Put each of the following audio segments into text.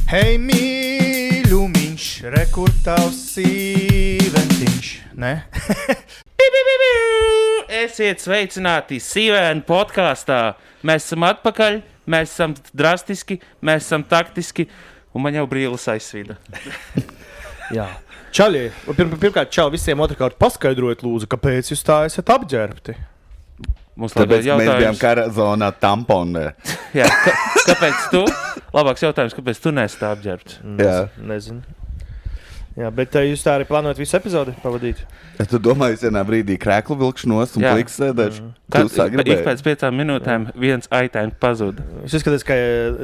Hei, mīļumiņš, rekur tavs sīventiņš, ne? Esiet sveicināti Sīvēnu podkāstā. Mēs esam atpakaļ, mēs esam drastiski, mēs esam taktiski, un man jau brīlis aizsvida. Jā. Čaļi, pirmkārt, čau visiem, otrkārt paskaidrojiet lūdzu, kāpēc jūs tā esat apģērbti? Mums Tāpēc jautājums... mēs bijām kara zonā tamponē. Jā, kāpēc tu? Labāks jautājums, kāpēc tu neesi tā apģērbts? Nezinu. Jā, bet jūs tā arī plānojat visu epizodi pavadīt? Es domāju, es vienā brīdī krēklu vilkšu nost un pliks sēdēšu. Ik pēc 5 minūtēm viens aitēns pazuda. Es izskaties, ka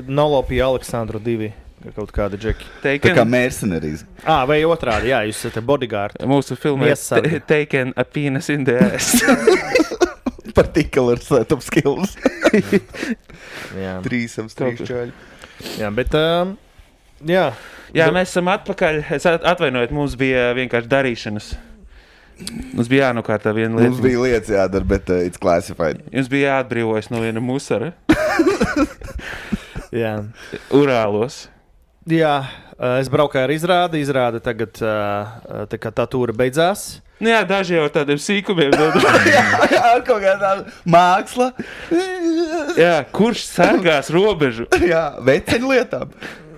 nolopīja Aleksandru 2. Kaut kāda džeki. Tā kā mercenaries. Vai otrādi, jā, jūs esat bodyguard. Mūsu filmē Taken a penis in the ass. Particular setup skills. Jā. Trīsam strīšķāļi. Jā, bet, jā. Jā, mēs esam atpakaļ. Es atvainojot, mums bija vienkārši darīšanas. Mums bija jānokārtā viena lieta. Mums bija lietas jādara, bet it's classified. Jums bija jāatbrīvojas no viena musara. Jā. Urālos. Jā, es braukāju ar izrādi. Izrāda tagad, tā kā tā tūra beidzās. Nu jā, daži jau ar tādiem sīkumiem. jā, kaut kā tāda māksla. Jā, kurš sargās robežu? Jā, veceņu lietām.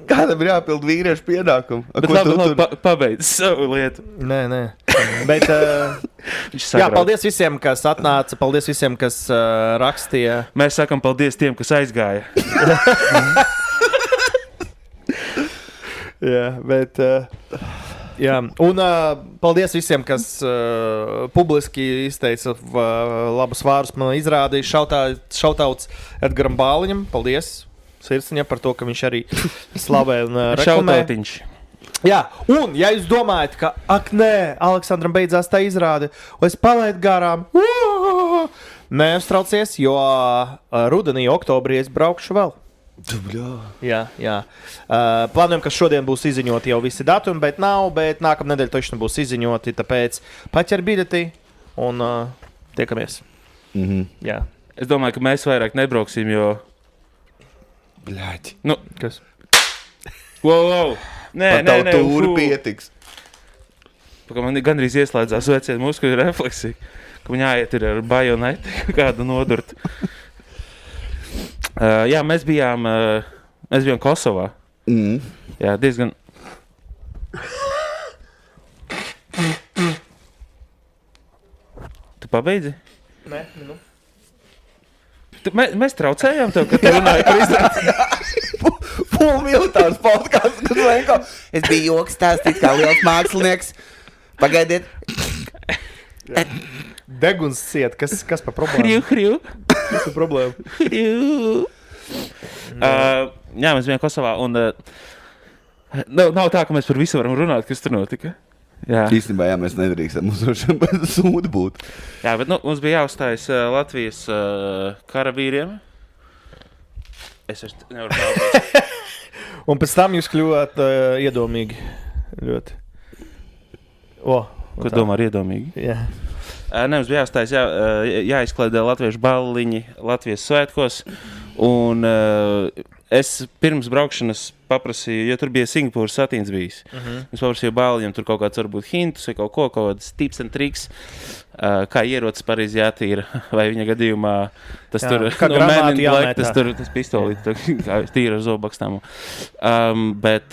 Kādam ir jāpild vīriešu pienākumu? Bet labi, pabeidz savu lietu. Nē. Bet, jā, paldies visiem, kas atnāca. Paldies visiem, kas rakstīja. Mēs sakam paldies tiem, kas aizgāja. Jā, bet... Jā, un paldies visiem, kas publiski izteica labus vārdus. Man izrādīja šautauts Edgaram Bāliņam. Paldies Sirciņam par to, ka viņš arī slavē un reklamē. Šautautiņš. Jā, un ja jūs domājat, ka nē, Aleksandram beidzās tā izrāde, un es palaidu garām, neuztraucies, jo rudenī, oktobrī es braukšu vēl. Jā. Plānojam, ka šodien būs izziņoti jau visi datumi, bet nav, bet nākamā nedēļa toši būs izziņoti, tāpēc paķer biļeti un tiekamies. Jā. Es domāju, ka mēs vairāk nebrauksim, jo... Bļaļ. Nu, kas? Wow. Nē. Par tavu tūri pietiks. Man gandrīz ieslēdzās vecie muskuļu refleksi, ka man jāiet ir ar bajoneti kādu nodurt. Jā, mēs bijām Kosovā. Jā, diezgan... Tu pabeidzi? Nē, nu. Mēs traucējām tev, ka tu runāji par izrādi. Full militārs podcasts, kad vienko. Es biju joks stāstīt kā liels mākslinieks. Pagaidiet. Deguns ciet, kas par problēmu? Hriu. Kas par problēmu? Hriu. Jā, mēs bijām Kosovā un nav tā, ka mēs par visu varam runāt, kas tur notika. Jā. Īstenībā, jā, mēs nedarīksim. Mums var sūdi būt. Jā, bet mums bija jāuzstājas Latvijas karavīriem. Es nevaru pārēt. Un pēc tam jūs kļuvāt iedomīgi. Ļoti. Ko domā ar iedomīgi? Jā. Mums bija jāuzstājas, jāizkladē latviešu balliņi Latvijas svētkos. Un es pirms braukšanas paprasīju, jo tur bija Singapūras satīns bijis. Es paprasīju balliņam tur kaut kāds varbūt hintus vai kaut kāds tips and triks, kā ierocis pareizi jātīra, vai viņa gadījumā tas tur no Man in Black, tas pistolīt, tīra ar zobakstām. Bet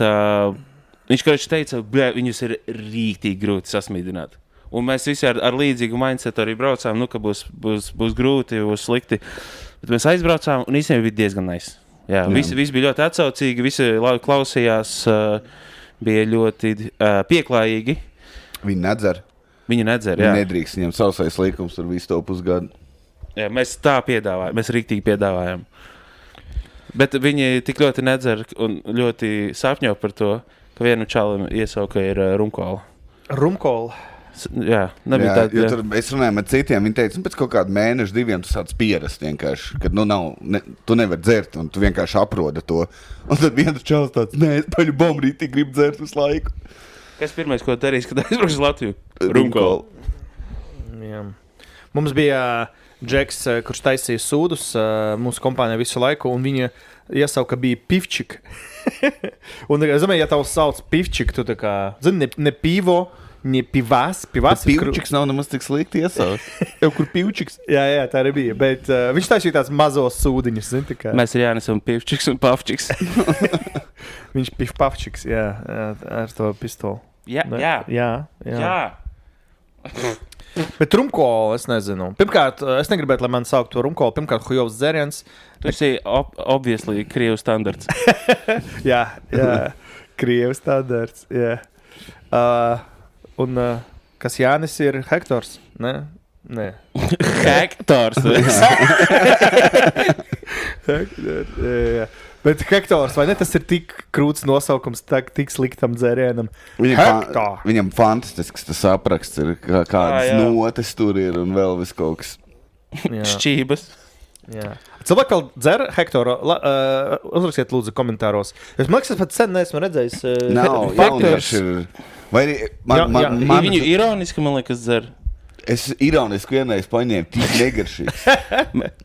viņš karāči teica, viņus ir rīktīgi grūti sasmīdināt. Un mēs visi ar līdzīgu mindsetu arī braucām, ka būs grūti, būs slikti. Bet mēs aizbraucām un īstenībā bija diezgan nice. Jā, visi bija ļoti atsaucīgi, visi labi klausījās, bija ļoti pieklājīgi. Viņi nedzer, jā. Nedrīkst viņam sausais likums ar visu to pusgadu. Jā, mēs tā piedāvājam, mēs riktīgi piedāvājam. Bet viņi tik ļoti nedzer un ļoti sapņo par to, ka vienu čalim iesauka ir rumkola. Rumkola? Jā, tur es runāju ar citiem, viņi teica, pēc kaut kādu mēnešu, 2 tu sāc pierast vienkārši, kad tu nevar dzert un tu vienkārši aproda to. Un tad viens čals tāds, es paļu bombrītī gribu dzert visu laiku. Kas pirmais, ko darīs, kad aizbrauks uz Latviju? Rumkola. Jā. Mums bija Džeks, kurš taisīja sūdus mūsu kompānijā visu laiku, un viņa iesauka bija Pivčik. Un, es domāju, ja tavs sauc pivčik, tu tā kā, zini, ne pivo, ne pivās. Pivčiks nav nemaz tik slikti iesaukt. Jau kur pivčiks? Jā, tā arī bija, bet viņš taisīja tāds mazos sūdiņus, zini, tā kā. Mēs ar Jānis esam pivčiks un pavčiks. Viņš pivpavčiks, jā, ar to pistoli. Jā. Bet rumkolu es nezinu. Pirmkārt, es negribētu, lai man sauktu rumkolu. Pirmkārt, hujovs dzēriens. Tu esi obviously Krievu standarts. jā, Krievu standarts, jā. Un kas Jānis ir Hektors? Nē. Hektors. Jā. Bet Hektors, vai ne tas ir tik krūts nosaukums, tik sliktam dzērienam? Viņam fantastisks tas apraksts ir, kādas notes tur ir un vēl vis kaut kas. Šķības. Jā. Cilvēki vēl dzer Hektoru, uzrakstiet lūdzu komentāros. Es man liekas, es pat sen neesmu redzējis. Nav, jaunieši ir. Vai arī Viņu ironiski, man liekas, dzer. Es ironiski vienreiz paņēmu tik negaršīgs.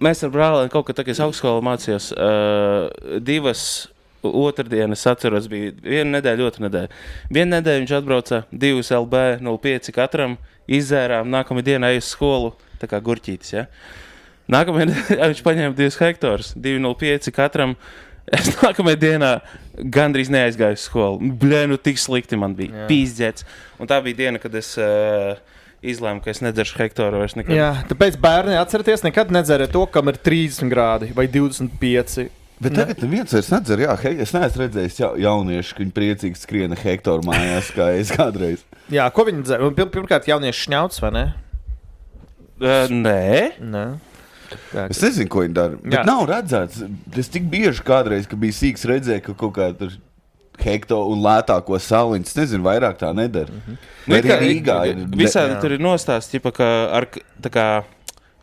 Mēs ar brālēm kaut kā tā, ka es augstskolā mācījos 2 otrdienas, atceros, bija 1 nedēļa, 2 nedēļa. 1 nedēļa viņš atbrauca 2 LB 05 katram, izzērām, nākamajā dienā eju uz skolu, tā kā gurķītis, ja. Nākamajā dienā viņš paņēma 2 hektorus, 2,05 katram. Es nākamajā dienā gandrīz neaizgāju uz skolu. Nu tik slikti man bija, pīzdēts. Un tā bija diena, kad es izlēmu, ka es nedzeršu hektoru vairs nekad. Jā, tāpēc bērni atcerieties, nekad nedzeriet to, kam ir 30 grādi vai 25. Bet tagad viens vairs nedzer, es neesmu redzējis jauniešu, ka viņi priecīgi skriena hektoru mājās, kā es kādreiz. Jā, ko viņi dzer? Pirmkārt, jaunieši šņauts, vai ne? Nē. Es nezinu, ko viņi dara, bet nav redzēts. Es tik bieži kādreiz, ka bija sīks redzēja, ka kaut kā tur hekto un lētāko salu, es nezinu, vairāk tā nedara. Rīgā ir. Visādi tur ir nostāsts,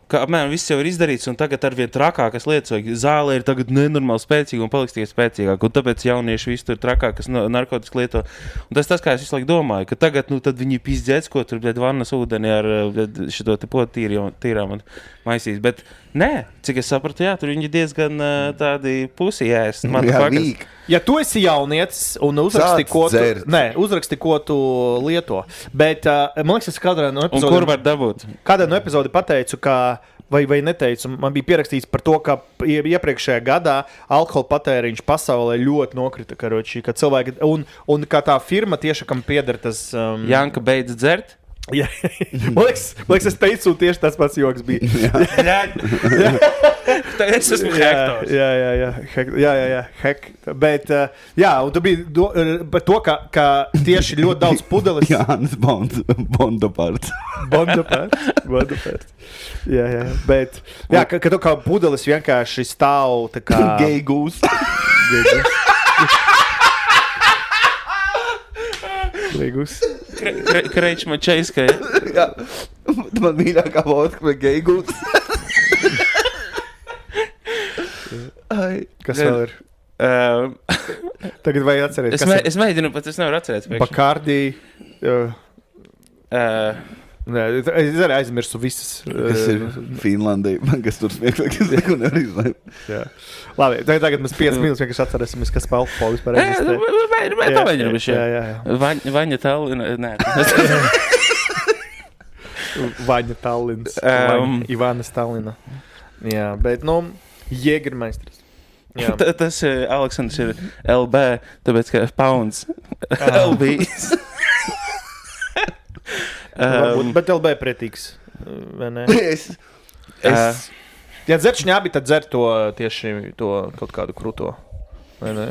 ka apmēram viss jau ir izdarīts, un tagad arvien trakākas lietas, vai zāle ir tagad nenormāli spēcīga un paliks tikai spēcīgāk, un tāpēc jaunieši visi tur trakākas narkotikas lieto. Un tas, kā es visu laiku domāju, ka tagad, tad viņi pizdzēts, ko tur, vannas ūdeni ar šito te potu tīrām un maisīs. Bet nē, cik es sapratu, tur viņi diezgan tādi pusi ēst. Ja tu esi jaunietis un uzraksti, ko tu lieto, bet man liekas, es kādreiz no epizodēm... Un kur var dabūt? Kādreiz no epizodi pateicu, ka vai neteicu, man bija pierakstīts par to, ka iepriekšējā gadā alkohola patēriņš pasaulē ļoti nokrita, ka cilvēki, un kā tā firma tieši, kam pieder tas... Janka beidz dzert? Jā, man liekas, es teicu, tieši tas pats joks bija. Tagad es esmu hektors. Jā. Bet, un tu bija par to, ka tieši ļoti daudz pudeles. Jānis Bondoparts. Jā. Bet, ka tu kā pudeles vienkārši stāv tā kā... Geigūs. Līgus. Kreičma Čeiska, jā. Man mīļākā vodka bija Geigūs. Kas vēl ir? Tagad vajag atcerēt. Es mēģinu, pat es nevaru atcerēt. Bakārdi. Es arī aizmirsu visas. Kas ir Finlandija? Man kas tur smieklīgi, es neko nevaru izlēmt. Labi, tagad mēs 5 minūtes vienkārši atcerēsimies, kas pa alkoholu vispār existē. Pamēģinām bišķi. Vaņa Tallina. Nē. Vaņa Tallins. Ivana Stalina. Jā, bet, Jēgermeistris. Tas Aleksandrs ir LB, tāpēc, ka Pounds. LBs. Bet LB pretīgs, vai ne? Ja dzer šņābi, tad dzer to tieši to kaut kādu kruto, vai ne?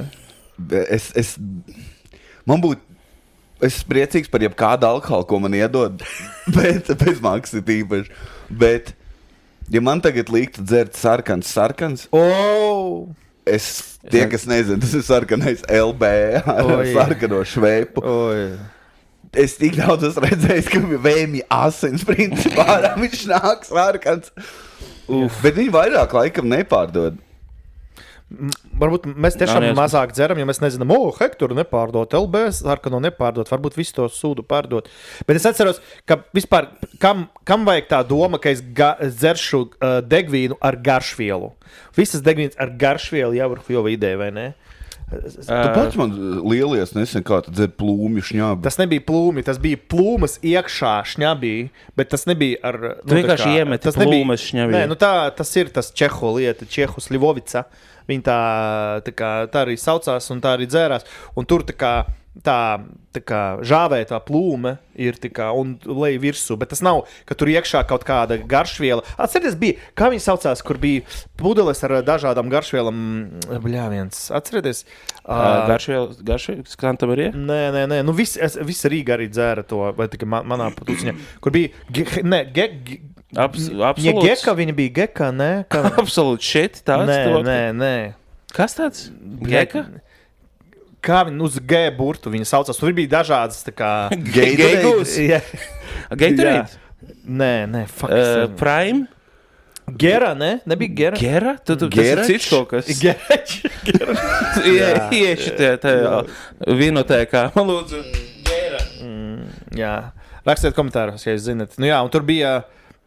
Es priecīgs par jebkādu alkoholu, ko man iedod, bet bez maksas tīpaši. Bet, ja man tagad liktu dzert sarkans, kas nezinu, tas ir sarkanais LB ar sarkano šveipu. Es tik daudz esmu redzējis, ka vēmja asins principā, viņš nāk sarkans. Bet viņi vairāk laikam nepārdod. Varbūt mēs tiešām mazāk dzeram, ja mēs nezinām, hektoru nepārdot, LB sarkano nepārdot, varbūt visu to sūdu pārdot. Bet es atceros, ka vispār, kam vajag tā doma, ka es dzeršu degvīnu ar garšvielu? Visas degvīnas ar garšvielu jau ir ideja, vai ne? Tu pats man lielies nesen, kā tu dzer plūmi šņābi. Tas nebija plūmi, tas bija plūmas iekšā šņabī, bet tas nebija ar... Tu vienkārši iemeti plūmas šņabī. Nē, tas ir tas Čehu lieta, Čehu Slivovica. Viņa tā arī saucās un tā arī dzērās. Un tur tā kā žāvē tā plūme ir un lej virsū, bet tas nav, ka tur iekšā kaut kāda garšviela. Atcerieties, bija, kā viņi saucās, kur bija pudeles ar dažādām garšvielam. Atcerieties? Garšviela, skantamarija? Nē, nu viss Rīga arī dzēra to, vai tikai manā patuciņā, kur bija, Absolūts. Geka, viņa bija Geka, ne? Absolūts šit, tāds? Nē. Kas tāds? Geka? Kā viņa uz G burtu viņa saucās? Tur bija dažādas tā kā... Gatorade? Gatorade? Nē, Prime? Gera, ne? Nebija Gera? Gera? Tas ir cits kaut kas. Gera. Ieši tajā vinotēkā. Man lūdzu. Gera. Jā. Rakstiet komentāros, ja jūs zinat. Nu jā, un tur bija...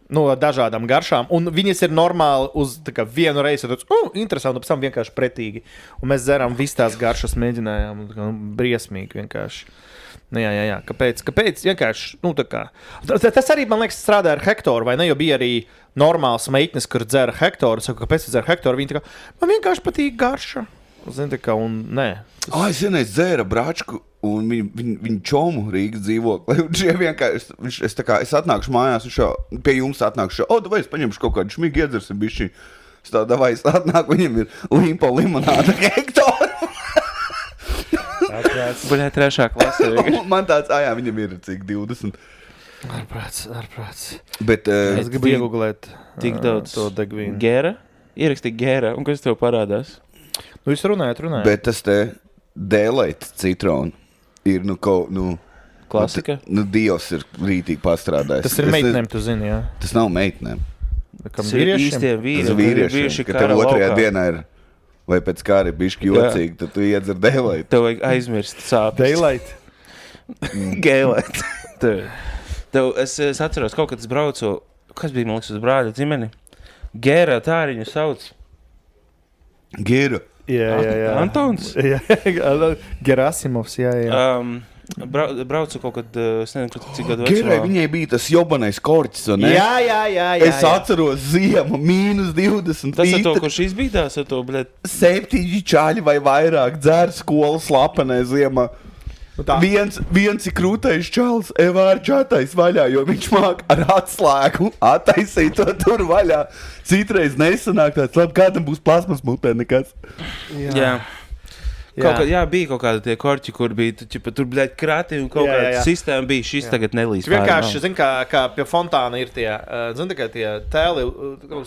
dažādām garšām, un viņas ir normāli uz vienu reizi, tad interesanti, un pēc tam vienkārši pretīgi. Un mēs dzerām visas tās garšas, mēģinājām, briesmīgi vienkārši. Nu, jā. Kāpēc? Vienkārši, tas arī, man liekas, strādā ar Hektoru, vai ne? Jo bija arī normāls meitnes, kur dzēra Hektoru. Saku, kāpēc tu dzer Hektoru? Viņa man vienkārši patīk garša. Zini, un nē. Es vienreiz dzēra bračku, un viņa čomu Rīgas dzīvoklī. Es atnākšu mājās, viņš jau pie jums atnākšu. Vai es paņemšu kaut kādu šmīgi iedzersim bišķi. Es atnāku, viņam ir limpo limonāda Hektoru. Buļē trešā klasē. Man tāds, viņam ir cik 20. Ārprāts. Bet es gribu iegooglēt tik daudz to degvīnu. Gera? Ierakstī Gera, un kas tev parādās? Nu, jūs runājat. Bet tas te Daylight citronu ir, klasika? Dievs ir rītīgi pastrādājis. Tas ir meitnēm, tu zini, jā? Tas nav meitnēm. Tas ir īstie vīrieši, ka tev otrajā dienā ir, vai pēc kā ir bišķi jocīgi, tad tu iedzer Daylight. Tev vajag aizmirst sāpes. Daylight. Daylight. Es atceros, kaut kad es braucu, kas bija, man liekas, uz brāļa dzimeni? Gera, tā arī viņu sauc. Gera. Jā. Antons? Gerasimovs, jā. Braucu kaut kad, es nezinu, cik gadu vecumā. Gerai, viņai bija tas jobanais korķis, vai ne? Jā. Es atceros ziemu, -20. Tas ar to, kurš izbīdās ar to, bļet? 7 čaļi vai vairāk dzer skolas lapanē ziemā. Viens ir krūtais čals, Evāri čatais vaļā, jo viņš māk ar atslēgu attaisīt to tur vaļā. Citreiz nesanāk tāds, labi, kādam būs plasmas mutē nekas. Jā. Bija kaut kāda tie korķi, kur bija tur bļēt krāti un kaut kāda sistēma bija. Šis tagad nelīdz pāri. Vienkārši, zin, kā pie fontāna ir tie, tie tēli,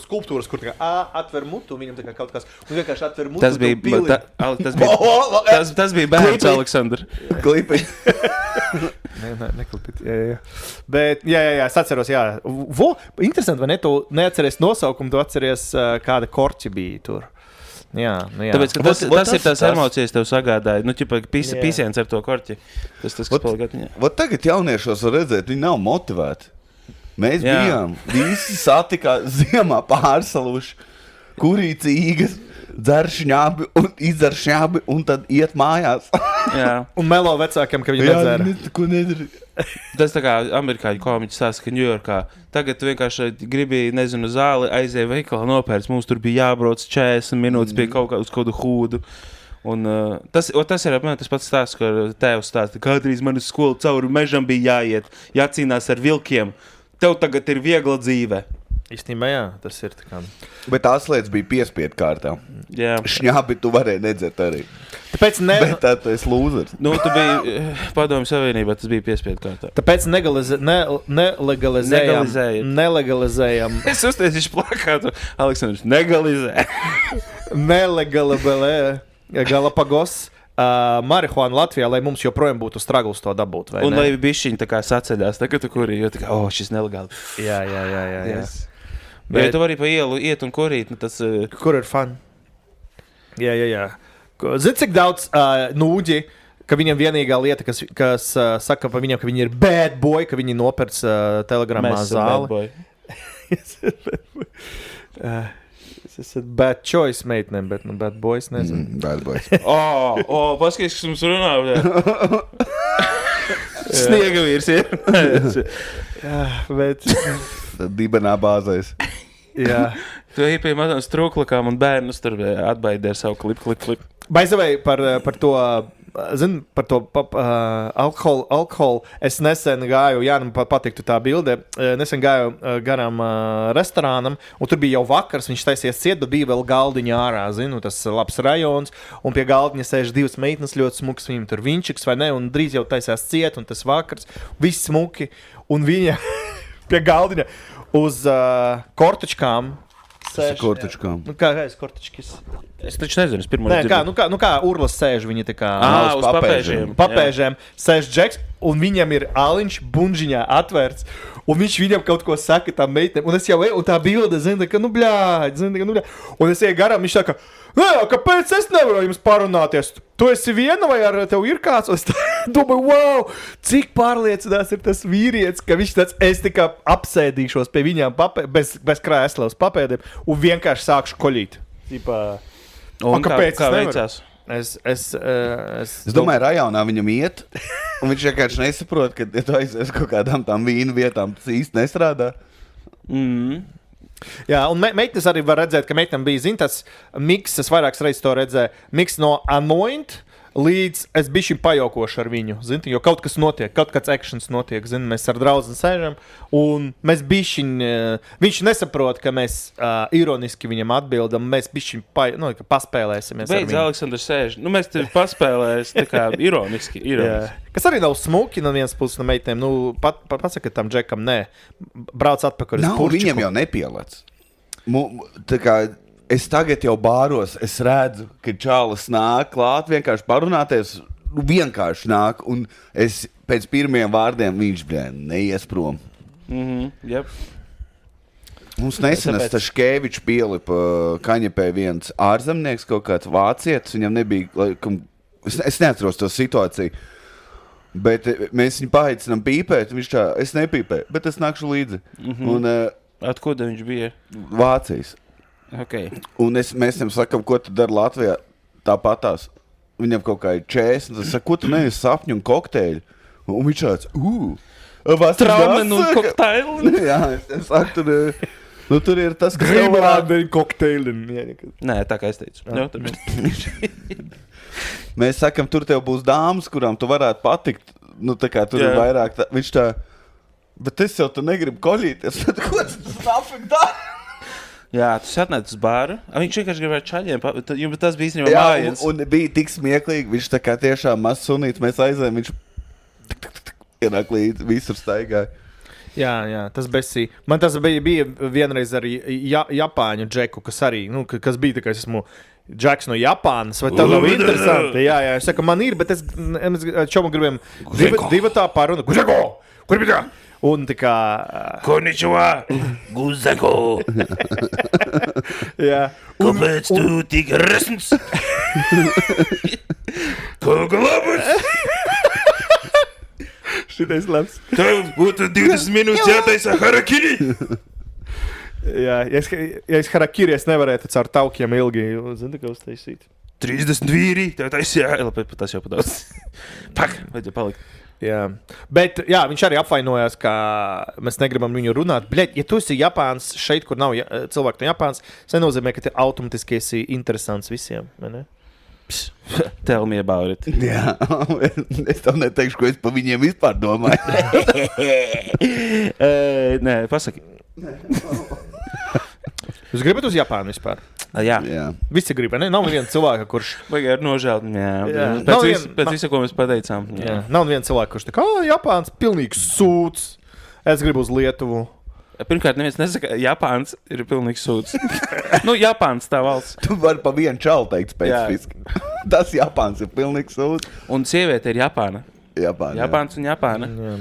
skulptūras, kur atver mutu, viņam tā kā kaut kas, un vienkārši atver mutu. Tas bija bērns, Aleksandr. Klipi. Neklipit, jā. Bet, jā, es atceros, jā. Interesanti, vai ne? Tu neatceries nosaukumu, tu atceries, kāda korķi bija tur. Jā. Tāpēc, tas ir tās emocijas tev sagādāja. Pisiens ar to korķi. Tas kas palika atmiņā. Tagad jauniešos var redzēt, viņi nav motivēti. Mēs bijām visi satikā ziemā pārsaluši, kurīcīgas, dzer šņābi un izdzer šņābi un tad iet mājās. Un melo vecākiem, ka viņi nedzēra. Ko nedara. Tas tā kā amerikāņu komiķis stāsta, ka Ņujorkā tagad tu vienkārši gribi, nezinu, zāli aizēja veikalā nopērts. Mums tur bija jābrauc 40 minūtes pie kaut kādu hūdu. Un tas ir apmēram tas pats stāsts, ka tēvs stāsta, kādreiz man uz skolu cauri mežam bija jāiet, jācīnās ar vilkiem. Tev tagad ir viegla dzīve. Īstenībā, jā, tas ir tā kā. Bet tās lietas bija piespiedu kārtā. Jā. Šņābi tu varēji nedzert arī. Tāpēc Bet tā tu esi lūzers. Tu biji Padomju Savienībā, tas bija piespiedu kārtā. Tāpēc nelegalizējam. Es uztaisīšu plakātu. Aleksandrs, negalizē. Nelegalizē Galapagos. Marihuāna Latvijā, lai mums joprojām būtu struggles to dabūt, vai un ne? Lai bišķiņi tā kā saceļās, tā kā tu kurī, jo tā kā, šis nelegāli. Jā. Yes. Bet tu vari pa ielu iet un kurīt, tas... Kur ir fun? Jā. Zini, cik daudz nūģi, ka viņam vienīgā lieta, kas saka pa viņam, ka viņi ir bad boy, ka viņi nopērts telegramā zāli. Jūs esat bad choice meitnēm, bet bad boys nezinu. Bad boys. Paskaties, kas mums runā. Sniega vīrs ir. Jā, bet... Dibenā bāzēs. Jā. Tu ej pie mazām strūklakām un bērnus tur atbaidē ar savu klip. Baizavai par to... Zinu, par to alkoholu. Es nesen gāju, man patiktu tā bilde, nesen gāju garām restorānam, un tur bija jau vakars, viņš taisies ciet, bet bija vēl galdiņa ārā, zinu, tas labs rajons, un pie galdiņa sēž divas meitnes ļoti smukas, viņam tur Vinčiks vai ne, un drīz jau taisās ciet, un tas vakars, viss smuki, un viņa pie galdiņa uz kortučkām sēž. Kortučkām. Kā es kortučkis? Es taču nezinu, es pirmo kā urlas sēž, viņi tā kā... uz papēžiem. Papēžiem sēž Džeks, un viņam ir aliņš bunžiņā atvērts, un viņš viņam kaut ko saka tam meitnēm, un es jau eju, un tā bilde, un es eju garām, viņš saka, kāpēc es nevaru jums parunāties? Tu esi viena vai ar tev ir kāds? Un es domāju, wow, cik pārliecinās ir tas vīrietis, ka viņš tāds, es tikai apsēdīšos pie viņām bez krēsla uz papēdiem, un vienkārši sākšu koļīt. Un kāpēc kā veicās? Es domāju, rajonā viņam iet, un viņš vienkārši nesaprot, ka, ja tu aizies kaut kādām tām vīnu vietām, tas īsti nestrādā. Jā, un meitnes arī var redzēt, ka meitnēm bija, tas miks, es vairākas reizes to redzēju, miks no anoint līdz es bišķiņ pajokošu ar viņu, zini, jo kaut kas notiek, kaut kāds actions notiek, zini, mēs ar draudzeni sēžam, un mēs bišķiņ, viņš nesaprot, ka mēs ironiski viņam atbildam, mēs bišķiņ paspēlēsimies ar viņu. Beidz, Aleksandrs sēž, mēs tevi paspēlēs tā kā ironiski. Kas arī nav smuki no vienas puses no meitnēm, pasaka tam Džekam, nē, brauc atpakaļ uz Purčiku. Viņam jau nepielec. Tā kā... Es tagad jau bāros, es redzu, ka čalis nāk klāt, vienkārši parunāties, vienkārši nāk, un es pēc pirmiem vārdiem viņš neies prom. Yep. Mums nesenas Taškevičs pielipa kaņepē viens ārzemnieks, kaut kāds vācietis, viņam nebija, laikam, es neatceros to situāciju, bet mēs viņu paaicinām pīpēt, viņš tā, es nepīpēju, bet es nākšu līdzi. Un, Atkoda viņš bija? Vācijas. Okay. Un mēs viņam sakam, ko tu dari Latvijā tāpatās. Viņam kaut kā ir 40, es saku, ko tu neesi sapņu un kokteļu? Un viņš tāds, Traumen un kokteļi. Jā, es saku, tur ir tas, kas Grīmādi kokteļi. Nē, tā kā es teicu. Mēs sakam, tur tev būs dāmas, kurām tu varētu patikt. Tā kā tur ir vairāk, viņš tā, bet es jau tu negribu koļīties. Ko tas nafik dara? Jā, tu atnāc uz bāru. Viņš vienkārši gribēja čaļiem, bet tas bija īstenībā mājiens. Un bija tik smieklīgi, viņš tā kā tiešām mazs sunīts, mēs aizējām, viņš ienāk līdzi, visur staigāja. Jā, tas besī. Man tas bija vienreiz arī Japāņu Džeku, kas arī, kas bija tā kā es esmu Džeks no Japānas, vai tev nav interesanti? Jā, es saku, man ir, bet es čomu gribējām divu tā parunu. Guzeko! Kur bija tā? Un tā kā... Konnichiwa! Guzeko! Jā. Kāpēc tu tik resns? Ko glabus? Šitais labs. Tev būtu 20 minūtes jātaisa harakiri! Jā, ja es harakiri, es nevarētu caur taukiem ilgi, zini, kā uztaisīt. 30 vīri, tev taisīja, tas jau padaudz. Pak, vajadzēja palikt. Jā. Bet jā, viņš arī apvainojās, ka mēs negribam viņu runāt. Bļeļ, ja tu esi Japāns šeit, kur nav cilvēku no Japānas, tas nenozīmē, ka tu automatiski esi interesants visiem, vai ne? Tell me about it. Jā, es tev neteikšu, ko es pa viņiem vispār domāju. Nē, pasaki. Jūs gribat uz Japānu vispār? Jā. Visi grib, ne? Nav viena cilvēka, kurš... Vajag ar nožēl. Jā. Pēc visa, ko mēs pateicām. Jā. Nav viena cilvēka, kurš tā kā, Japāns pilnīgs sūds. Es gribu uz Lietuvu. Pirmkārt, neviens nesaka, Japāns ir pilnīgs sūds. Japāns tā valsts. Tu vari pa vienu čalu teikt specifiski. Tas Japāns ir pilnīgs sūds. Un sieviete ir Japāna. Japāns un Japāna. Jā.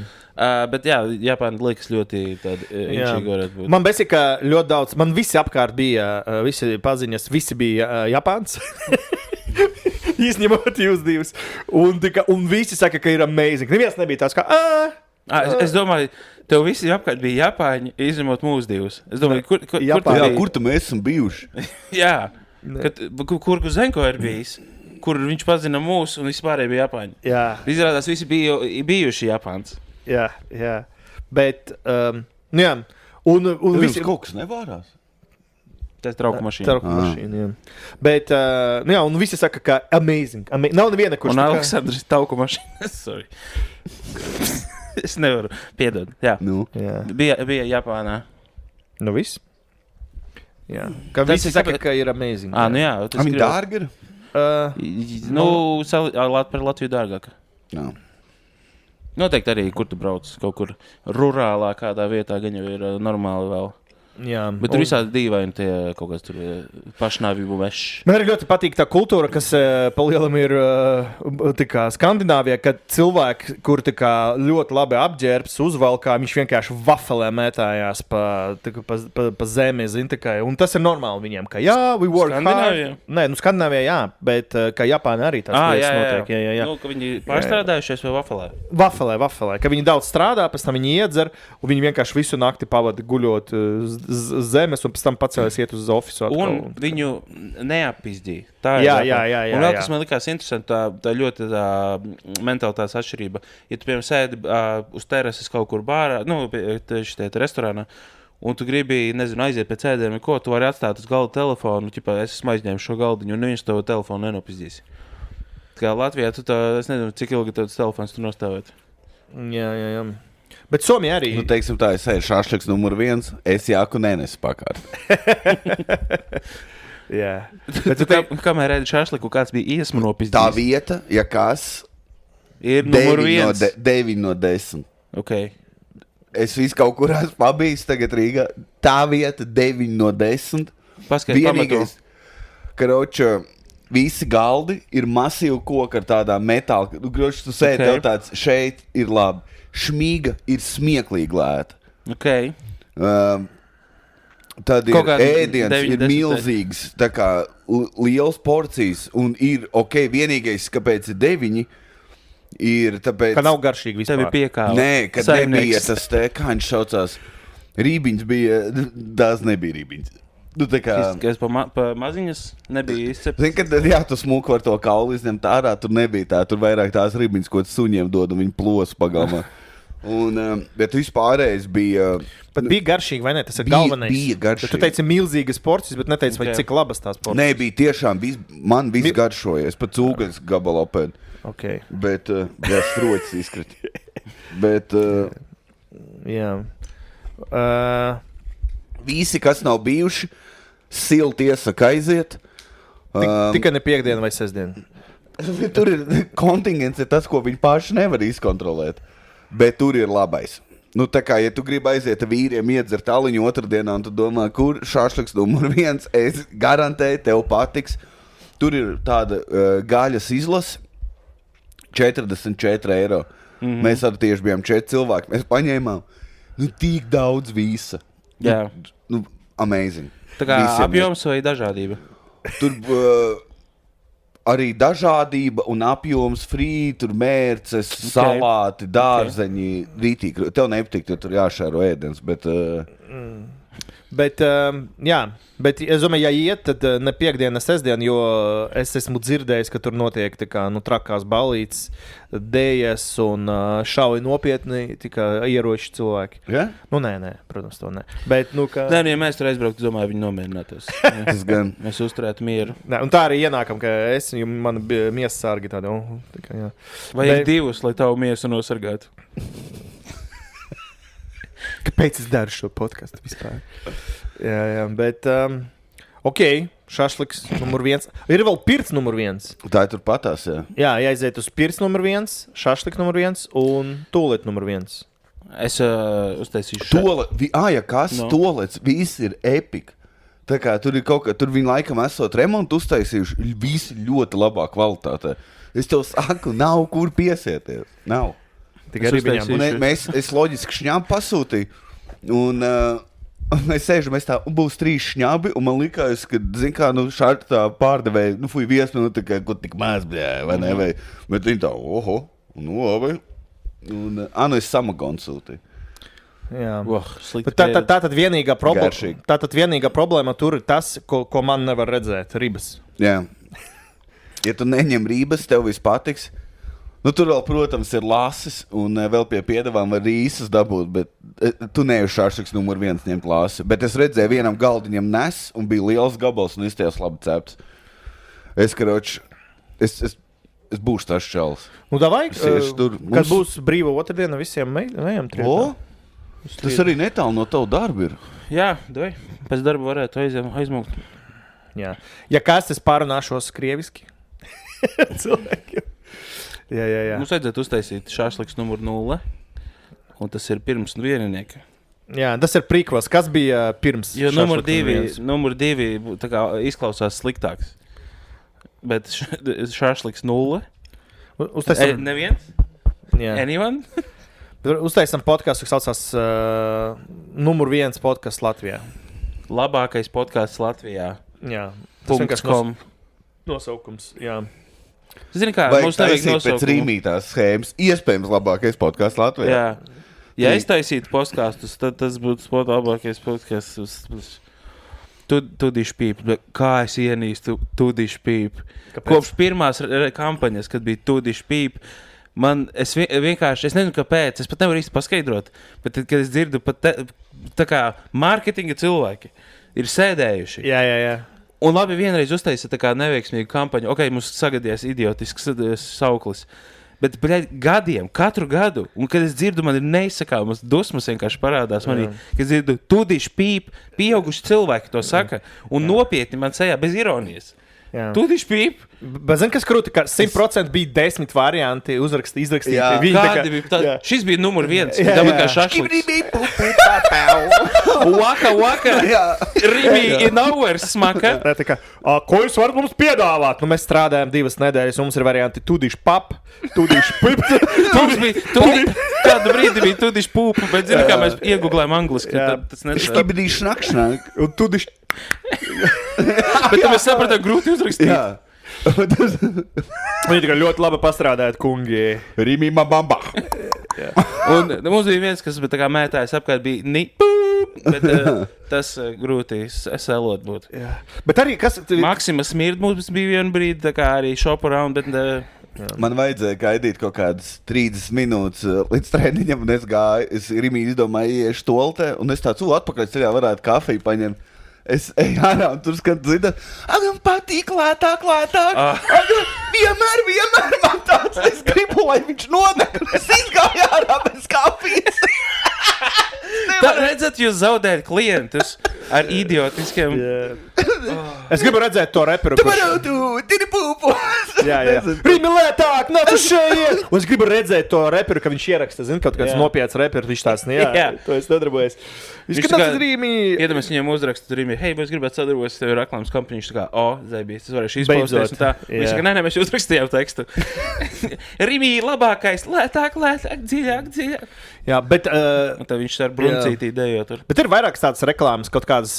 Bet jā, Japāna liekas ļoti inčīgi varētu būt. Man besī, ka ļoti daudz, man visi apkārt bija, visi paziņas, visi bija Japāns. Izņemot jūs divus. Un visi saka, ka ir amazing. Neviens nebija tāds kā, Es domāju, tev visi apkārt bija Japāņi, izņemot mūs divus. Es domāju, kur tu biji? Kur tu mēs esam bijuši? Jā, kur Zenko ir bijis, kur viņš pazina mūs un vispārēji bija Japāņi. Jā. Izrādās visi bijuši Japāns. Jā. Bet, jā. Un visi kaut kas nevārās. Tas trauku mašīna. Trauku mašīna, jā. Bet, jā, un visi saka, ka amazing. Nav neviena, kurš... Un Aleksandrs trauku mašīna. Sorry. Es nevaru. Piedod. Jā. Jā. Bija Japānā. Nu, viss. Jā. Ka visi saka, ka ir amazing. Nu jā. Viņi dārgi ir? Par Latviju dārgāk. Jā. Noteikti arī, kur tu brauc, kaut kur rurālā kādā vietā, gan jau ir normāli vēl. Jā. Bet tur visādi dīvaini tie kaut kas tur pašnāvību veši. Man arī ļoti patīk tā kultūra, kas pa lielam ir Skandināvijā, kad cilvēki, kur ļoti labi apģērbs, uzvalkā, viņš vienkārši vafelē mētājās pa zemi, un tas ir normāli viņiem, ka jā, we work hard. Nē, Skandināvijā jā, bet ka Japāna arī tās lietas notiek. Jā. Nu, ka viņi pārstrādājušies vai vafelē? Vafelē, ka viņi daudz strādā, pēc tam viņi iedzer, un viņi vienkārši visu nakti pavada guļot zemes, un pēc tam pacēlēs iet uz ofisu. Un viņu neapizdīja. Jā. Un vēl, kas man likās interesanti, tā ļoti tā mentalitātes atšķirība. Ja tu, piemēram, sēdi uz terases kaut kur bārā, šitā restorānā, un tu gribi, aiziet pēc ēdieniem, ko tu vari atstāt uz galda telefonu, es esmu aizņēmis šo galdiņu, un neviens tavu telefonu nenopizdīs. Kā Latvijā, es nezinu, cik ilgi tavs telefons tu nostāvēt. Jā. Bet Somija arī. Nu, teiksim tā, es eju šašliks numur 1, es jāku nenesu pakārt. Jā. Bet kamēr ēdi šašliku, kāds bija iesmu nopizdījis? Tā vieta, ja kas, ir numur 1. 9 no 10. Ok. Es visu kaut kur esmu pabijis tagad Rīgā. Tā vieta 9 no 10. Vienīgais, karoča, visi galdi ir masīvi koki ar tādām metāla. Groši, tu sēdi, tev tāds šeit ir labi. Šmīga ir smieklīgi lēta. Okay. Tad ir ēdiens, ir milzīgs, tā kā liels porcijas, un ir vienīgais, kāpēc ir 9, ir tāpēc... Ka nav garšīgi vispār. Tev ir piekāva. Nē, kad nebija tas te, kā viņš saucās, rībiņš bija, tās nebija rībiņš. Nu, tā kā... Kas pa maziņas nebija izcept? Zini, kad tu smuku var to kauli izņemt ārā, tur nebija tā, tur vairāk tās rībiņas, ko suņiem dod, un viņi plos pagalmā. Bet vispārējais bija... Bet bija garšīgi, vai ne? Tas ir galvenais. Bija garšīgi. Tu teici milzīgas porcijas, bet neteici, vai cik labas tās porcijas. Nē, bija tiešām, man viss garšoja. Es pat cūgas gabalu apēdu. Okay. Bet, stroķis izkrita. Bet... Jā. Visi, kas nav bijuši, silti iesaka aiziet. Tikai ne piekdiena vai sestdiena. Tur ir kontingents, ir tas, ko viņi paši nevar izkontrolēt. Bet tur ir labais. Nu, tā kā, ja tu gribi aiziet ar vīriem, iedzert aliņu otrdienā, un tu domā, kur šašliks numur 1, es garantēju, tev patiks. Tur ir tāda gaļas izlase, 44 eiro. Mēs arī tieši bijām 4 cilvēki. Mēs paņēmām, tik daudz visa. Jā. Amazing. Tā kā visiem apjoms vai dažādība? Tur... Arī dažādība un apjoms, frī, tur mērces, salāti, dārzeņi, rītīgi. Tev nepatīk, jo tur jāšēro ēdens, bet... Bet es domāju, ja iet, tad ne piekdiena, ne sestdiena, jo es esmu dzirdējis, ka tur notiek trakās ballītes, dējas un šauja nopietni tikai ieroči cilvēki. Ja? Nu, nē, protams, to nē. Bet, Nē, ja mēs tur aizbrauktu, domāju, viņi nomierinātos. Tas gan. Mēs uzturētu mieru. Nē, un tā arī ienākam, ka es, jo man bija miesas sārgi tādi. Jā. Vajag divus, lai tavu miesu nosargātu. Kāpēc es daru šo podcastu vispār? Jā, bet, šašliks numur 1. Ir vēl pirts numur 1. Tā ir tur patās, jā. Jā, jāiziet uz pirts numur 1, šašliks numur 1 un tūlet numur 1. Es uztaisīšu tolets, viss ir epika. Tā kā tur ir kaut kā, tur viņi laikam esot remontu uztaisījuši, visi ļoti labā kvalitātē. Es tev saku, nav kur piesieties. Nav. Es loģiski šņābu pasūtīju, un mēs sēžam, būs 3 šņābi, un man likās, ka, šādi tā pārdevēja, viesmi, tā kā, ko tik maz, bļē, vai ne, vai, bet viņi tā, labi, Un, es Samagonu sūtīju. Jā. Slikti. Tātad vienīgā problēma tur ir tas, ko man nevar redzēt, ribas. Jā. Ja tu neņem ribas, tev viss patiks. Nu, tur vēl, protams, ir lasis, un vēl pie piedevām var rīsas dabūt, bet tu neesi šāšliks numur 1 ņemt lasi. Bet es redzēju, vienam galdiņam nes, un bija liels gabals, un izties labi cepts. Es būšu tas čals. Nu, davai, kad būs brīva otrdiena, visiem ejam trietā. Tas arī netālu no tavu darbu ir. Jā, davai. Pēc darba varētu aizmūgt. Jā. Ja kas, es pārunāšos krieviski. Cilvēkiem. Jā. Mums vajadzētu uztaisīt šāšliks numur 0, un tas ir pirms vieninieka. Jā, tas ir prikvels. Kas bija pirms? Jo numur 2 tā kā izklausās sliktāks. Bet šāšliks 0. Neviens? Jā. Anyone? Uztaisam podcastu, kas saucās numur 1 podcasts Latvijā. Labākais podcasts Latvijā. Jā. Tas .com. Nosaukums, jā. Zini kā, vai mums nevajag nosaukumu. Pēc rīmītās schēmas iespējams labākais podcasts Latvijā. Jā. Ja es taisītu podkastus, tad tas būtu labākais podcasts. Tudišu pīp. Kā es ienīstu tudišu pīp. Kopš pirmās kampaņas, kad bija tudišu pīp, es vienkārši, es nezinu kāpēc, es pat nevaru īsti paskaidrot, bet tad, kad es dzirdu tā kā mārketinga cilvēki ir sēdējuši. Jā. Un labi, vienreiz uztaisa tā kā neveiksmīgu kampaņu. Ok, mums sagadījās idiotisks sauklis. Bet, gadiem, katru gadu, un kad es dzirdu, man ir neizsakāmas dusmas vienkārši parādās manī, kad dzirdu tudišu pīp, pieauguši cilvēki to saka, un nopietni man sejā bez ironijas. Tudišu pīp. Bet zini, kas krūti, ka 100% bija 10 varianti izrakstīti. Kādi bija? Šis bija numur 1. Dabūt kā šašliks. Waka. Rimi in hours smaka. Ko jūs varat mums piedāvāt? Nu, mēs strādājam 2 nedēļas, un mums ir varianti tudišu pap, tudišu pip. Kādu brīdi bija tudišu pūpa, bet zini, kā mēs iegooglējam angliski. Tas nestrādā. Skibidīšu nakšnāk. Un tudišu. Bet tad mēs sapratām grūti uzrakstīt. Jā. Viņi tikai ļoti labi pastrādājot, kungi. Rīmīmā bamba. Un mums bija viens, kas tā kā mētājs apkārt bija bet tas grūti selot būtu. Bet arī kas... Maksima Smird mums bija vienu brīdi, tā kā arī shop around, bet... Man vajadzēja gaidīt kaut kādas 30 minūtes līdz treniņam, un es gāju, es Rimī izdomāju, iešu toaletē, un es tāds, atpakaļ ceļā varētu kafiju paņemt. Es eju ārā un tur skatu dzirdēt, man patīk lētāk. Vienmēr man tāds, es gribu, lai viņš nodeg, un es izgāju ārā bez kafijas. Tā redzat, jūs zaudējat klientus ar idiotiskiem... Es gribu redzēt to reperu, Jā. Rīmi lētāk, nāc uz šeit! Un es gribu redzēt to reperu, ka viņš ieraksta, zin, kaut kāds nopietns reperu, viņš tās to es nedarbojas. Viņš skatās Rīmi... Iedomājies viņiem uzrakstu Rīmi, hei, mēs gribētu sadarboties tev reklāmas kampaņu, viņš tā kā, Zebijs, tas varēšu izpausties un tā. Viņš saka, nē, mēs uzrakstījām tekstu. Rīmi labākais, lētāk, dziļāk. Jā, bet... Un tad viņš ar bruncītī dejo tur. Bet ir vairākas tādas reklāmas, kaut kādas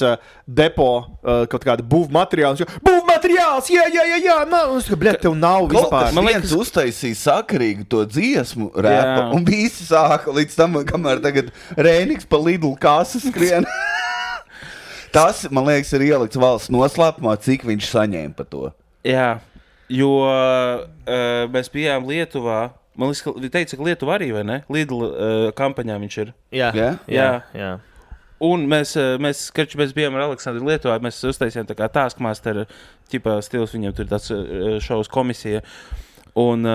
depo, kaut kāda būvmateriāls. Būvmateriāls, jā, nav. Bļet, tev nav vispār. Man liekas, uztaisīja sakarīgu to dziesmu repu, un visi sāka līdz tam, kamēr tagad Rēniks pa Lidl kasu skrien. Tas, man liekas, ir ielikts valsts noslēpumā, cik viņš saņēma par to. Jā, jo mēs bijām Lietuvā. Man liekas, ka teica, ka Lietuva arī, vai ne? Lidl kampaņā viņš ir. Jā. Un mēs bijām ar Aleksandru Lietuvā, mēs uztaisījām tā kā Taskmaster ķipā stils, viņam tur tāds šovs komisija. Un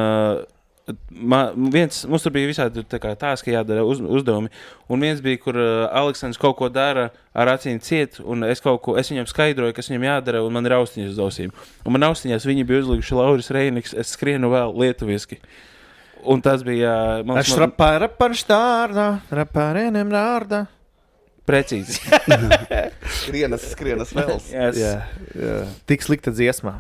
mums tur bija visādi tā kā taski jādara uzdevumi. Un viens bija, kur Aleksandrs kaut ko dara ar acīm ciet, un es viņam skaidroju, kas viņam jādara, un man ir austiņas uz ausīm. Un man austiņās viņi bija uzlikuši Lauris Reiniks, es skrienu vēl lietuviski. Un tas bija... Es raparštārdā, raparēnem rārdā. Precīzi. Skrienas vēls. Jā. Tik slikta dziesmā.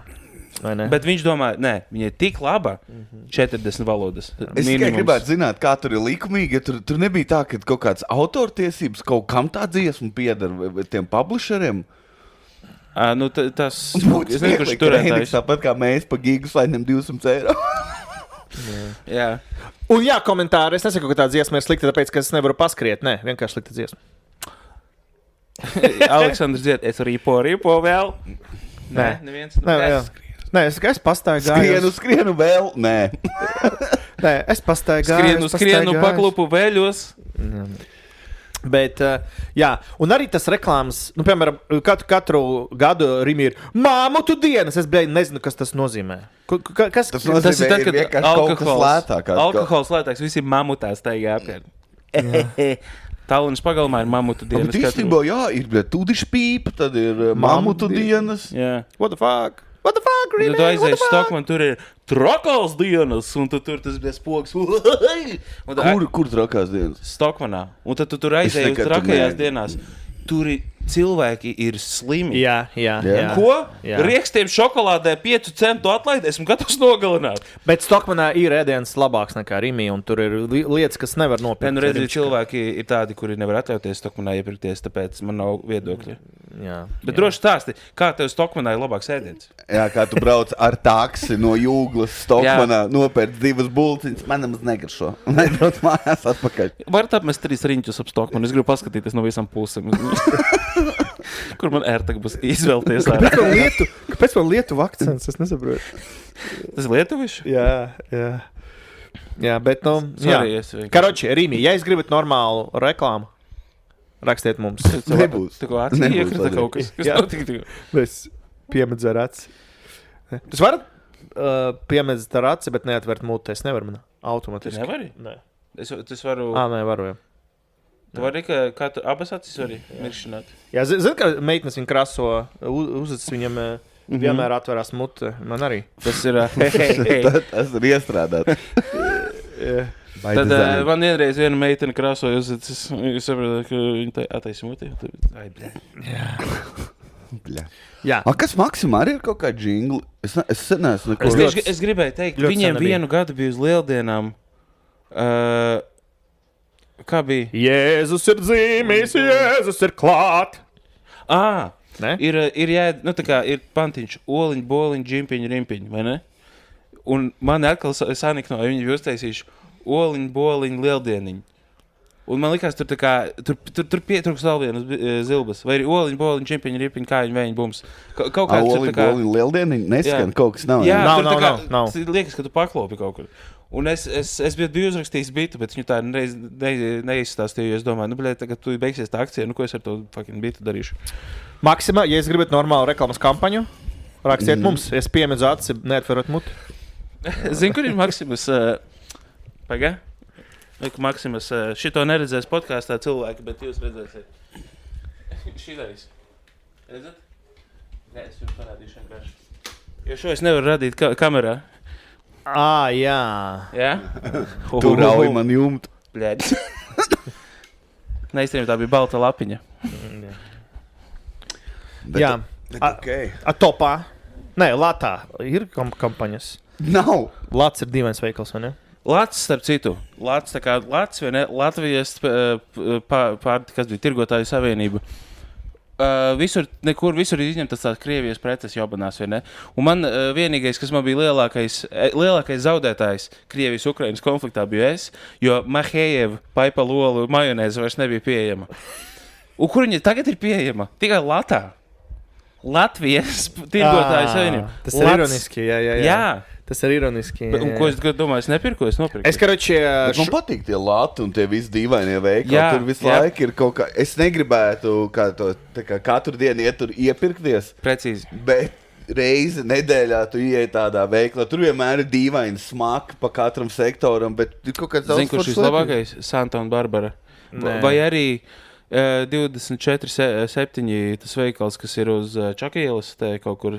Bet viņš domā, viņa ir tik laba, 40 valodas. Es tikai gribētu zināt, kā tur ir likumīgi, ja tur nebija tā, ka kaut kāds autortiesības kaut kam tā dziesma piedara tiem publisheriem. Tas... Es nezinu, kurš turētājs. Tāpat kā mēs pa gigu saņem 200 eiro. Jā. Un jā, komentāri. Es nesaku, ka tā dziesma ir slikta, tāpēc, ka es nevaru paskriet. Nē, vienkārši slikta dziesma. Aleksandrs dzied, es rīpo vēl. Nē, neviens. Nē, es pastaigāju. Skrienu vēl. Nē. Nē, es pastaigāju. Skrienu paklupu vēļos. Bet, jā, un arī tas reklāmas, piemēram, katru gadu Rīmī ir Māmutu dienas. Es nezinu, kas tas nozīmē. Kas tas nozīmē, tas ir tad, kad alkohols lētāks, visi mamutā staigā apkārt. Tallinas pagalmā ir mamutu dienas. Bet īstenībā, jā, ir tūdiši pīpa, tad ir mamutu dienas. Jā. What the fuck? What the fuck, Rīmī? Tu aizēji Stokman, tur ir trakās dienas, un tu tur tas bija spoks. Kur trakās dienas? Stokmanā. Un tad tu tur aizēji uz trakajās dienās. Tur cilvēki ir slimi. Jā. Ko? Jā. Riekstiem šokolādē 5 centu atlaidi, esmu gatavs nogalināt. Bet Stokmanā ir ēdiens labāks nekā Rīmī, un tur ir lietas, kas nevar nopirkt. Nu, redzi, cilvēki ir tādi, kuri nevar atļauties Stokmanā iepirkties, tāpēc man nav viedokļa. Jā. Bet droši stāsti, kā tev Stokmanā ir labāks ēdiens? Jā, kā tu brauc ar taksi no Jūglas Stokmanā, nopērc 2 bulciņas, man nemaz negaršo. Un aizbrauc mājās atpakaļ. Varat apmest 3 riņķus ap Stokmanu, es gribu paskatīties no visām pusēm. Kur man ērtāk būs izvēlties? Kāpēc man Lietuva akcents? Es nesaprotu. Tas ir lietuviši? Jā, bet, Karoči, Rīmī, ja es gribat normālu reklāmu, rakstiet mums. Nebūs. Tikko acī iekrita kaut kas. Kas notika? Es piemedzu ar aci. Jūs varat piemedzēt ar aci, bet neatvērt muti. Es nevaru man automatiski. Tu nevari? Nē. Es varu... Nē, varu, jā. Tu vari, kā tu abas acis vari miršināt? Jā, zini, ka meitnes viņa kraso, uzacis viņam vienmēr atverās mute. Man arī. Tas ir... Tas ir iestrādāt. Tad man vienreiz viena meitene krasoja uzacis. Jūs saprotat, ka viņa tā attaisa muti. Ai, bļā. Jā. Kas Maksimā arī ir kaut kā džingli? Es neesmu neko... Es gribēju teikt, viņiem vienu gadu bija uz lieldienām... Kā bija? Jēzus ir dzīmīs, Jēzus ir klāt. Ir jāied, tā kā ir pantiņš, oliņi, boliņi, džimpiņi, rimpiņi, vai ne? Un mani atkal saniknoja, viņi bija uztaisījuši oliņi, boliņi, lieldieniņi. Un man likās, tur pietrūks vēl vienas zilbas. Vai ir oliņi, boliņi, džimpiņi, rimpiņi, kājiņi, vējiņi, bums. Kaut kāds oliņi, boliņi, lieldieniņi, neskan, kaut kas nav. Jā, nav. Liekas, ka tu paklopi kaut kur. Un es biju uzrakstījis bitu, bet viņu tā neizstāstīju, jo es domāju, tagad tu beigsies tā akcija, ko es ar to fucking bitu darīšu. Maksimā, ja es gribat normālu reklāmas kampaņu, rakstiet mums, es piemedzu aci, neatverot muti. Zinu, kur ir Maksimas, Maksimas, šito neredzēs podkāstā cilvēki, bet jūs redzēsiet. Šī darīs. Redzat? Nē, es jums parādīšu vienkārši. Jo šo es nevaru radīt kamerā. Jā. Jā? Tu rauj man jumtu. Bļēdis. Neizturījumi, tā bija balta lapiņa. Jā. Okay. Topā. Nē, Latā ir kampaņas. Nav. Lats ir dīvains veikals, vai ne? Lats, starp citu. Lats, tā kā Lats, vai ne? Latvijas kas bija Tirgotāju savienība. Visur ir izņemtas tās Krievijas preces jobanās, vai ne? Un man vienīgais, kas man bija lielākais zaudētājs Krievijas-Ukrainas konfliktā bija es, jo Mahejeva paipa lolu majonēze vairs nebija pieejama. Un kur viņa tagad ir pieejama? Tikai Latā. Latvijas Tirgotāju savienība. Tas ir ironiski, jā. Tas ir ironiski. Un ko es domāju, es nepirku, es nopirku. Es, karoči... Man patīk tie lati un tie visi dīvainie veikali. Tur visu laiku ir kaut kā... Es negribētu katru dienu iet tur iepirkties. Precīzi. Bet reizi nedēļā tu ieej tādā veiklā. Tur vienmēr ir dīvaini smaki pa katram sektoram, bet ir kaut kāds... Zini, kurš vislabākais? Santa un Barbara. Nē. Vai arī... 24/7 tas veikals, kas ir uz Čakielas, te kaut kur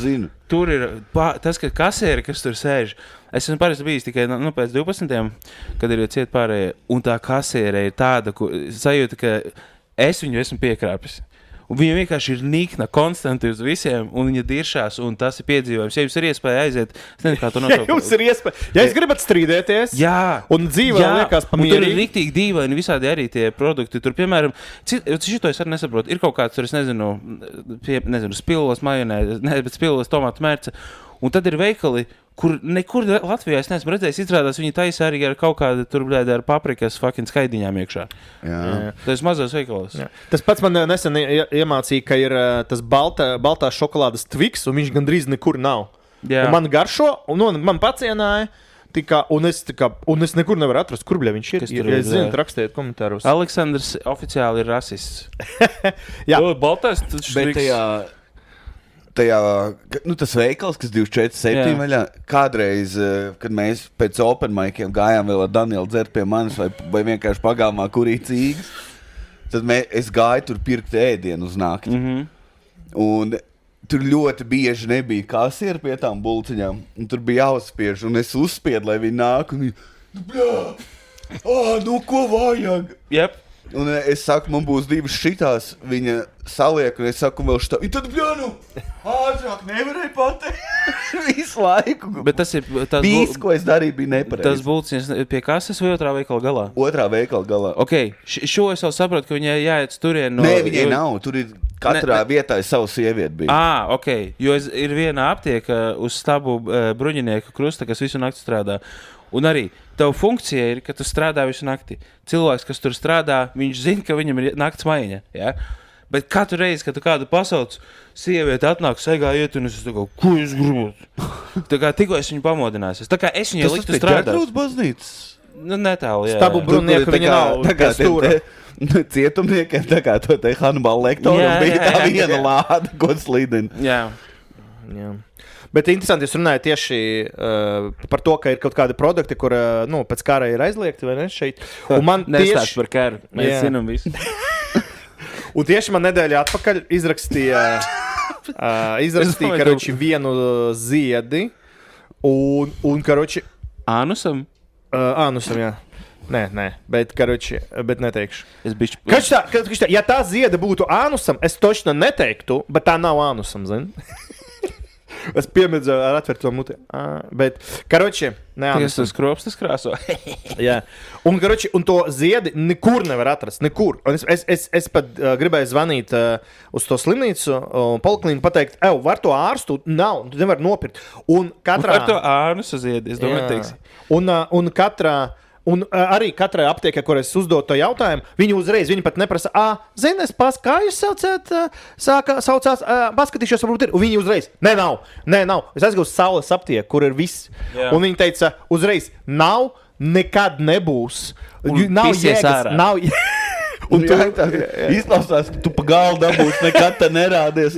zinu. Tur ir tas, ka kasieri, kas tur sēž. Es esmu parasti bijis tikai pēc 12, kad ir ciet pārējie. Un tā kasiere ir tāda, sajūta, ka es viņu esmu piekrāpis. Un viņa vienkārši ir nikna, konstanti uz visiem, un viņa diršās, un tas ir piedzīvojums. Ja jums ir iespēja aiziet, es nezinu, kā to nosaukt. Ja jums ir iespēja, ja es gribat strīdēties, un dzīvē liekas pamierīgi. Un tur ir riktīgi dīvaini visādi arī tie produkti. Tur, piemēram, šito es arī nesaprotu, ir kaut kāds, tur es nezinu, spilos majonēze, bet spilos tomātu mērce. Un tad ir veikali, kur nekur Latvijā es neesmu redzējis, izrādās viņi taisa arī ar kaut kādu tur, blēd, ar paprikas fucking skaidiņām iekšā. Jā. Tas mazos veikalos. Jā. Tas pats man nesen iemācīja, ka ir tas baltā šokolādes Twix, un viņš gandrīz nekur nav. Jā. Un man garšo, un man pacienāja. Un es nekur nevaru atrast, kur viņš ir. Ja es zinu, rakstiet komentāros. Aleksandrs oficiāli ir rasists. Jā. Baltais, bet tajā tas veikals, kas 24/7 vaļā, kādreiz, kad mēs pēc open miciem gājām vēl ar Danielu dzert pie manis vai vienkārši pagāmā kurīt cīgas, tad es gāju tur pirkt ēdienu uz nakti. Un tur ļoti bieži nebija kasieri pie tām bulciņām, un tur bija jāuzspiež, un es uzspiedu, lai viņi nāk, un viņi, ko vajag? Yep. Un es saku, man būs 2 šitās, viņa saliek, un es saku, vēl šitā, un tad, ātrāk nevarēja pateikt visu laiku. Bet tas ir... Ko es darīju, bija nepareizi. Tas bulciņas pie kases vai otrā veikala galā? Otrā veikala galā. Ok, šo es vēl saprotu, ka viņai jāiet turien no... Nē, viņai nav, tur ir katrā vietā savu sievieti bija. Ok, jo ir viena aptieka uz stabu bruņinieku krusta, kas visu nakti strādā. Un arī tev funkcija ir, ka tu strādā visu nakti. Cilvēks, kas tur strādā, viņš zina, ka viņam ir nakts maiņa, ja? Bet katru reizi, kad tu kādu pasauc, sievieti atnāk, segā iet, un es tā kā, ko es gribu? Tā kā tikko es viņu pamodināsies. Tā kā es viņai liktu strādāt. Tas Ģertrūdas baznīcas? Nu, netālu, jā. Stabu brunieka viņa nav. Tā kā cietumniekiem, tā kā to te Hannibal Lektoram bija tā viena lāda, ko slīdina. Jā. Bet interesanti, jūs runājat tieši par to, ka ir kaut kādi produkti, kur pēc kara ir aizliegti, vai ne, šeit. Un man nestāst par karu, mēs zinām visu. Un tieši man nedēļa atpakaļ izrakstīja karoči, vienu ziedi un karoči... Ānusam? Ānusam, jā. Nē, bet neteikšu. Es ja tā zieda būtu ānusam, es točno neteiktu, bet tā nav ānusam, zini? Es piemedzu ar atvērto muti. Bet, karoči, tas skropstas krāso. Jā. Un to ziedi nekur nevar atrast. Nekur. Un es pat gribēju zvanīt uz to slimnīcu un poliklīniku pateikt, var to ārstu? Nav, tu nevar nopirkt. Un katrā... Var to ārnusu ziedi, es domāju, teiksi. Un arī katrai aptiekai, kur es uzdodu to jautājumu, viņi pat neprasa, zini, kā jūs saucās, paskatīšos, varbūt ir. Un viņi uzreiz, nē, nav. Es aizgāju uz Saules aptieku, kur ir viss. Jā. Un viņi teica, uzreiz, nav, nekad nebūs. Nav jēgas, nav jēgas. Un tu izklausās, ka tu pa galdu dabūsi, nekad te nerādies.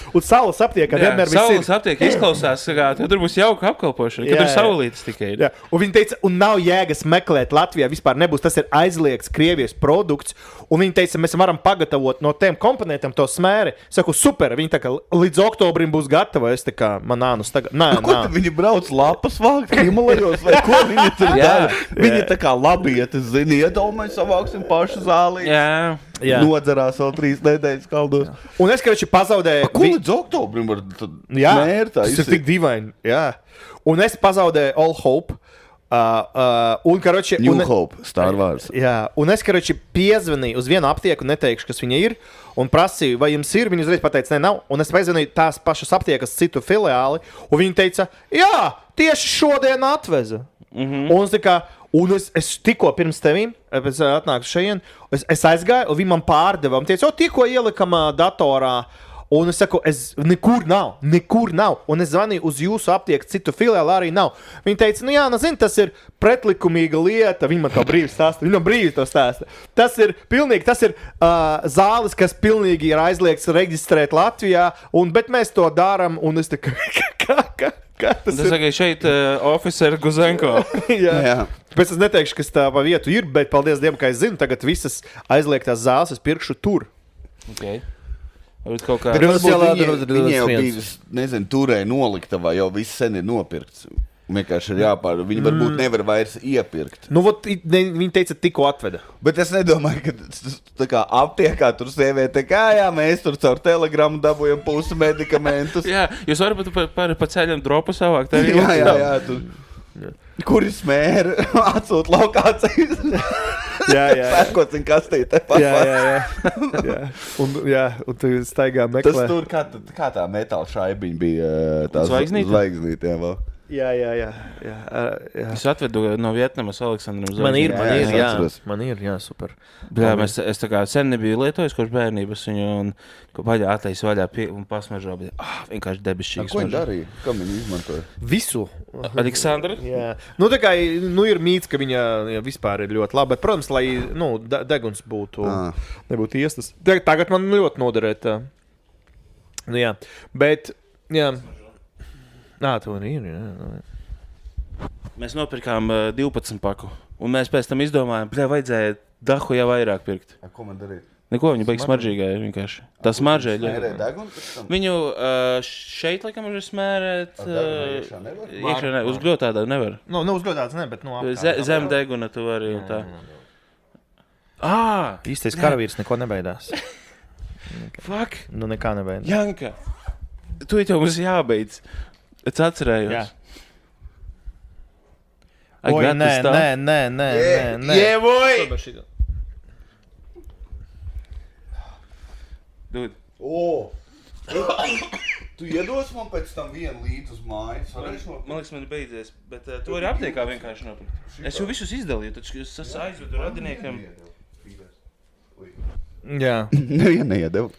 Un Saules aptiekā vienmēr viss ir. Saules aptiekā izklausās, ka tur būs jauka apkalpošana, kad tur saulītes tikai ir. Jā. Un viņi teica, un nav jēgas meklēt Latvijā, vispār nebūs, tas ir aizliegts Krievijas produkts. Un viņi teica, mēs varam pagatavot no tiem komponentiem to smēri. Saku, super, viņi tā kā līdz oktobrim būs gatava. Es tā kā, man ānus tagad, ko tad viņi brauc lapas vākt Himalajos, vai ko viņi tur dara? Viņi tā kā labietis, zini, iedomāj savāksim pašu zālī. Jā. Nodzerās vēl 3 nedēļas kaldos. Un es, karoči, pazaudēju... Ko līdz oktobrim var mērtā? Tas ir tik dīvaini, jā. Un es pazaudēju All Hope. New Hope, Star Wars. Jā, un es, karoči, piezvanīju uz vienu aptieku, neteikšu, kas viņa ir, un prasīju, vai jums ir, viņi uzreiz pateica, ne, nav. Un es piezvanīju tās pašas aptiekas citu filiāli, un viņi teica, jā, tieši šodien atveza. Un es tikko pirms tevīm, pēc atnāku šajien, es aizgāju, un viņi man pārdeva, un teica, tikko ielikam datorā, un es saku, nekur nav, un es zvanīju uz jūsu aptieku, citu filiāli arī nav. Viņi teica, nu jā, zini, tas ir pretlikumīga lieta, viņi man to brīvi stāsta, Tas ir zāles, kas pilnīgi ir aizliegts reģistrēt Latvijā, bet mēs to darām, un es tā kā... Tas ir šeit oficer Guzenko. Jā. Pēc es neteikšu, kas tā pa vietu ir, bet paldies Dievam, ka es zinu, tagad visas aizliegtās zāles es pirkšu tur. Okay. Kaut kā... Viņi jau bija, nezinu, turēja noliktavā, jau viss sen ir nopirkts. Vienkārši ir jāpār. Viņi varbūt nevar vairs iepirkt. Nu, viņi teica, tikko atveda. Bet es nedomāju, ka tā kā aptiekā tur sieviete, jā, mēs tur caur telegramu dabūjam pusi medikamentus. Jā, jūs varat pa ceļam dropu savākt. Jā, tur. Kur ir smēri? Atsūt lokācijas. Jā. Sēkocin kastītē. Jā. Un tu staigā meklē. Tas tur, kā tā metāla šaibiņa bija tā zvaigznīte, jā, vēl. Jā. Es atvedu no Vietnamas Aleksandram Man ir, super. Jā, es tā kā sen nebiju lietojis, kurš bērnības viņu un vaļā atais vaļā un pasmažo, bet vienkārši debesšķīgs. Ko viņi darīja? Kam viņi izmantoja? Visu. Aleksandra? Jā. Tā kā, ir mīts, ka viņa vispār ir ļoti laba, bet, protams, lai, deguns nebūtu iestas. Tagad man ļoti noderēt. Jā, bet, jā. Tu arī ir, jā. Mēs nopirkām 12 paku, un mēs pēc tam izdomājām, vajadzēja dahu jau vairāk pirkt. Ko man darīt? Neko, viņa beigas smaržīgāja vienkārši. Tā smaržēja. Smērē degunu pēc tam? Viņu šeit, laikam, ir smērēt. Iekšā nevar? Uz gļotādā nevar. Uz gļotādas ne, bet apkārt. Zem deguna tu vari un tā. Īstais karavīrs neko nebeidās. Fuck! Nekā nebeidās. Janka! Tu jau mums jābeidz. Es atcerējos. Jā. Nē. Yeah, boy! Dude. Tu iedos man pēc tam vienu līdz uz mājas? Man liekas, man ir beidzies, bet tu vari aptiekā vienkārši nopirkt. Es jau visus izdalīju, taču es aizvedu radiniekiem. Jā. Nevienu neiedevu.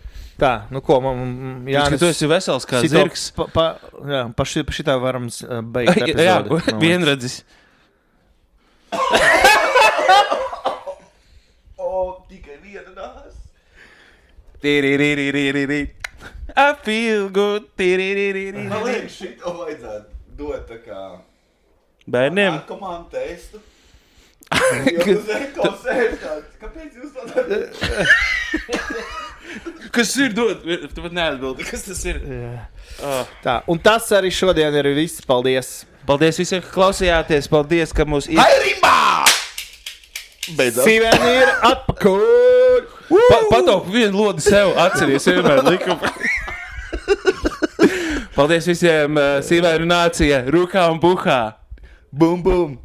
Tā, ko man Jānis... Tu esi vesels kā zirgs. Pa šitā varam beigt epizodi. Jā, vienradzis. Tikai viena nās. I feel good. Man liekas, šito vajadzētu dot tā kā... Bērniem? Narkoman testu. Jūs eko sēž tāds. Kāpēc jūs to darāt? Kas ir dod? Tu pat neatbildi. Kas tas ir? Tā, un tas arī šodien ir viss. Paldies. Paldies visiem, ka klausījāties. Paldies, ka mūs... Hairimbā! Beidzot. Sīvēni ir atpakaļ. Pataup vienu lodi sev. Atceries vienmēr likumu. Paldies visiem. Sīvēni nācija. Rukā un buhā. Bum, bum.